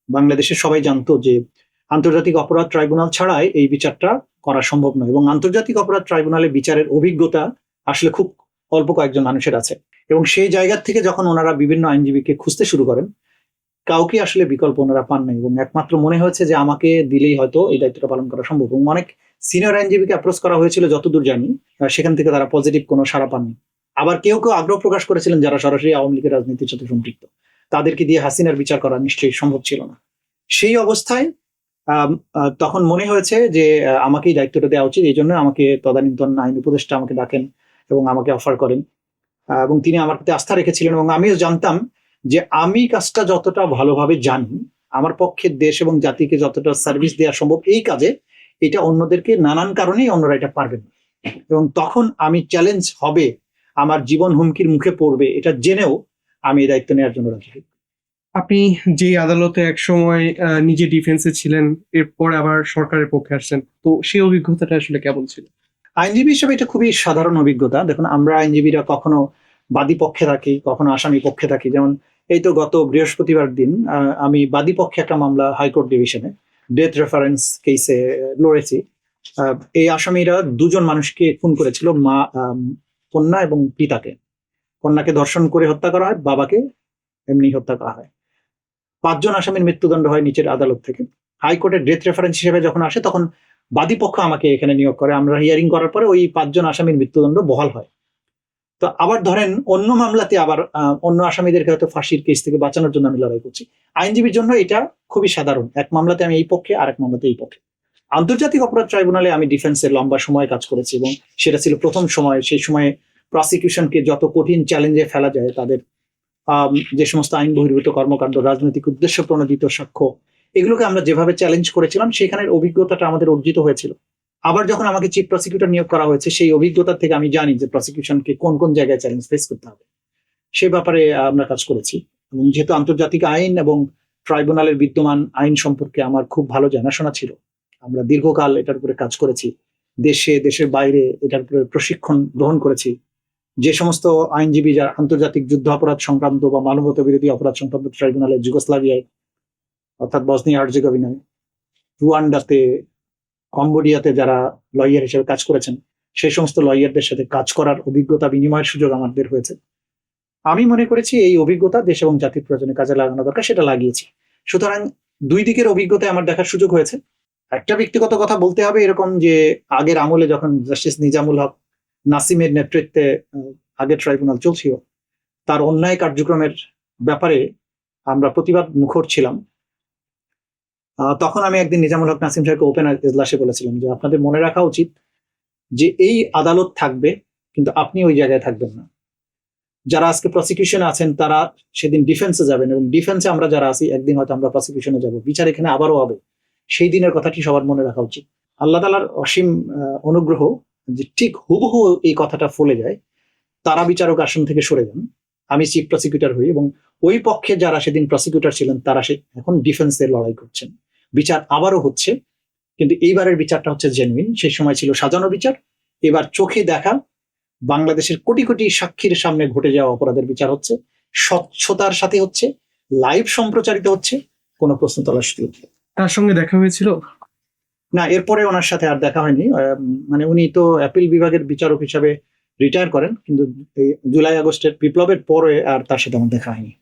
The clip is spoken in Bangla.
বাংলাদেশের সবাই জানতো যে আন্তর্জাতিক অপরাধ ট্রাইব্যুনাল ছাড়াই এই বিচারটা করা সম্ভব নয়, এবং আন্তর্জাতিক অপরাধ ট্রাইব্যুনালে বিচারের অভিজ্ঞতা আসলে খুব অল্প কয়েকজন মানুষের আছে। এবং সেই জায়গা থেকে যখন ওনারা বিভিন্ন আইনজীবীকে খুঁজতে শুরু করেন, কাউকে আসলে বিকল্প ওনারা পান নাই, এবং একমাত্র মনে হয়েছে যে আমাকে দিলেই হয়তো এই দায়িত্বটা পালন করা সম্ভব। এবং অনেক সিনিয়র আইনজীবীকে অ্যাপ্রোচ করা হয়েছিল, যতদূর জানি সেখান থেকে তারা পজিটিভ কোনো সাড়া পাননি। আবার কেউ কেউ আগ্রহ প্রকাশ করেছিলেন যারা সরাসরি আওয়ামী লীগের রাজনীতির সাথে সম্পৃক্ত, তাদেরকে দিয়ে হাসিনার বিচার করা নিশ্চয়ই সম্ভব ছিল না। সেই অবস্থায় তখন মনে হয়েছে যে আমাকেই দায়িত্বটা দেওয়া উচিত। এই জন্য আমাকে তদানীন্তন আইন উপদেষ্টা আমাকে ডাকেন এবং আমাকে অফার করেন, এবং তিনি আমার প্রতি আস্থা রেখেছিলেন। এবং আমিও জানতাম যে আমি কাজটা যতটা ভালোভাবে জানি, আমার পক্ষে দেশ এবং জাতিকে যতটা সার্ভিস দেওয়া সম্ভব এই কাজে, এটা অন্যদেরকে নানান কারণেই অন্যরা এটা পারবেন না। এবং তখন আমি চ্যালেঞ্জ হবে, আমার জীবন হুমকির মুখে পড়বে, এটা জেনেও আমি এই দায়িত্ব নেওয়ার জন্য রাজি। আপনি যে আদালতে একসময় নিজে ডিফেন্সে ছিলেন, এরপর আবার সরকারের পক্ষে আসছেন, তো সেই অভিজ্ঞতাটা আসলে কেমন ছিল? আইনজীবী হিসেবে এটা খুবই সাধারণ অভিজ্ঞতা। দেখুন, আমরা আইনজীবীরা কখনো বাদী পক্ষে থাকি, কখনো আসামি পক্ষে থাকি। যেমন এই তো গত বৃহস্পতিবার দিন আমি বাদী পক্ষে একটা মামলা হাইকোর্ট ডিভিশনে ডেথ রেফারেন্স কেসে লড়েছি। এই আসামিরা দুজন মানুষকে খুন করেছিল, মা, কন্যা এবং পিতাকে। কন্যাকে ধর্ষণ করে হত্যা করা হয়, বাবাকে এমনি হত্যা করা হয়। 5 জন আসামির মৃত্যুদণ্ড হয় নিচের আদালত থেকে। হাইকোর্টের ডেথ রেফারেন্স হিসেবে যখন আসে, তখন বাদী পক্ষ আমাকে এখানে নিয়োগ করে। আমরা হিয়ারিং করার পরে ওই 5 জন আসামির মৃত্যুদণ্ড বহাল হয়। তো আবার ধরেন অন্য মামলাতে আবার অন্য আসামিদেরকে হয়তো ফাঁসির কেস থেকে বাঁচানোর জন্য আমি লড়াই করছি। আইনজীবীর জন্য এটা খুবই সাধারণ, এক মামলাতে আমি এই পক্ষে, আর এক মামলাতে এই পক্ষে। আন্তর্জাতিক অপরাধ ট্রাইব্যুনালে আমি ডিফেন্সের লম্বা সময় কাজ করেছি, এবং সেটা ছিল প্রথম সময়। সেই সময়ে প্রসিকিউশনকে যত কঠিন চ্যালেঞ্জে ফেলা যায়, তাদের যে সমস্ত আইন বহির্ভূত কর্মকাণ্ড, রাজনৈতিক উদ্দেশ্য প্রণোদিত সাক্ষ্য, এগুলোকে আমরা যেভাবে চ্যালেঞ্জ করেছিলাম, সেখানের অভিজ্ঞতাটা আমাদের অর্জিত হয়েছিল। আবার যখন আমাকে চিফ প্রসিকিউটর নিয়োগ করা হয়েছে, সেই অভিজ্ঞতা থেকে আমি জানি যে প্রসিকিউশনকে কোন কোন জায়গায় চ্যালেঞ্জ ফেস করতে হবে, সে ব্যাপারে আমরা কাজ করেছি। এবং যেহেতু আন্তর্জাতিক আইন এবং ট্রাইব্যুনালের বিদ্যমান আইন সম্পর্কে আমার খুব ভালো জানাশোনা ছিল, আমরা দীর্ঘকাল এটার উপরে কাজ করেছি, দেশে দেশের বাইরে এটার উপরে প্রশিক্ষণ গ্রহণ করেছি। যে সমস্ত আইনজীবী যারা আন্তর্জাতিক যুদ্ধ অপরাধ সংক্রান্ত বা মানবতা বিরোধী অপরাধ সংক্রান্ত ট্রাইব্যুনালে, যুগোস্লাভিয়ায় অর্থাৎ বসনিয়া হার্জেগোভিনায়, রুয়ান্ডাতে, কম্বোডিয়াতে যারা লয়ার হিসেবে কাজ করেছেন, সেই সমস্ত লয়ারদের সাথে কাজ করার অভিজ্ঞতা বিনিময়ের সুযোগ আমাদের হয়েছে। আমি মনে করেছি এই অভিজ্ঞতা দেশ এবং জাতির প্রয়োজনে কাজে লাগানো দরকার, সেটা লাগিয়েছি। সুতরাং দুই দিকের অভিজ্ঞতায় আমার দেখার সুযোগ হয়েছে। একটা ব্যক্তিগত কথা বলতে হবে, এরকম যে আগের আমলে যখন জাস্টিস নিজামুল হক নাসিমের নেতৃত্বে আগের ট্রাইব্যুনাল চলছিল, তার অন্যায় কার্যক্রমের ব্যাপারে আমরা প্রতিবাদ মুখর ছিলাম। তখন আমি একদিন নিজামুল হক নাসিম সাহেবকে ওপেন এজলাসে বলেছিলাম যে আপনাদের মনে রাখা উচিত যে এই আদালত থাকবে, কিন্তু আপনি ওই জায়গায় থাকবেন না। যারা আজকে প্রসিকিউশনে আছেন তারা সেদিন ডিফেন্সে যাবেন, এবং ডিফেন্সে আমরা যারা আছি একদিন হয়তো আমরা প্রসিকিউশনে যাব, বিচার এখানে আবারও হবে। সেই দিনের কথাটি সবার মনে রাখা উচিত। আল্লাহ তাআলার অসীম অনুগ্রহ যে ঠিক হুবহু এই কথাটা ফলে যায়। তারা বিচারক আসন থেকে সরে যান, আমি চিফ প্রসিকিউটর হই, এবং ওই পক্ষে যারা সেদিন প্রসিকিউটর ছিলেন তারা এখন ডিফেন্সের লড়াই করছেন। বিচার আবারও হচ্ছে, কিন্তু এইবারের বিচারটা হচ্ছে জেনুইন। সেই সময় ছিল সাজানো বিচার, এবার চোখে দেখা বাংলাদেশের কোটি কোটি সাক্ষীর সামনে ঘটে যাওয়া অপরাধের বিচার হচ্ছে, স্বচ্ছতার সাথে হচ্ছে, লাইভ সম্প্রচারিত হচ্ছে, কোনো প্রশ্ন তলাশ হচ্ছে। তার সঙ্গে দেখা হয়েছিল না, এরপরে ওনার সাথে আর দেখা হয়নি। মানে উনি তো অ্যাপিল বিভাগের বিচারক হিসাবে রিটায়ার করেন, কিন্তু এই জুলাই আগস্টের বিপ্লবের পরে আর তার সাথে আমার দেখা হয়নি।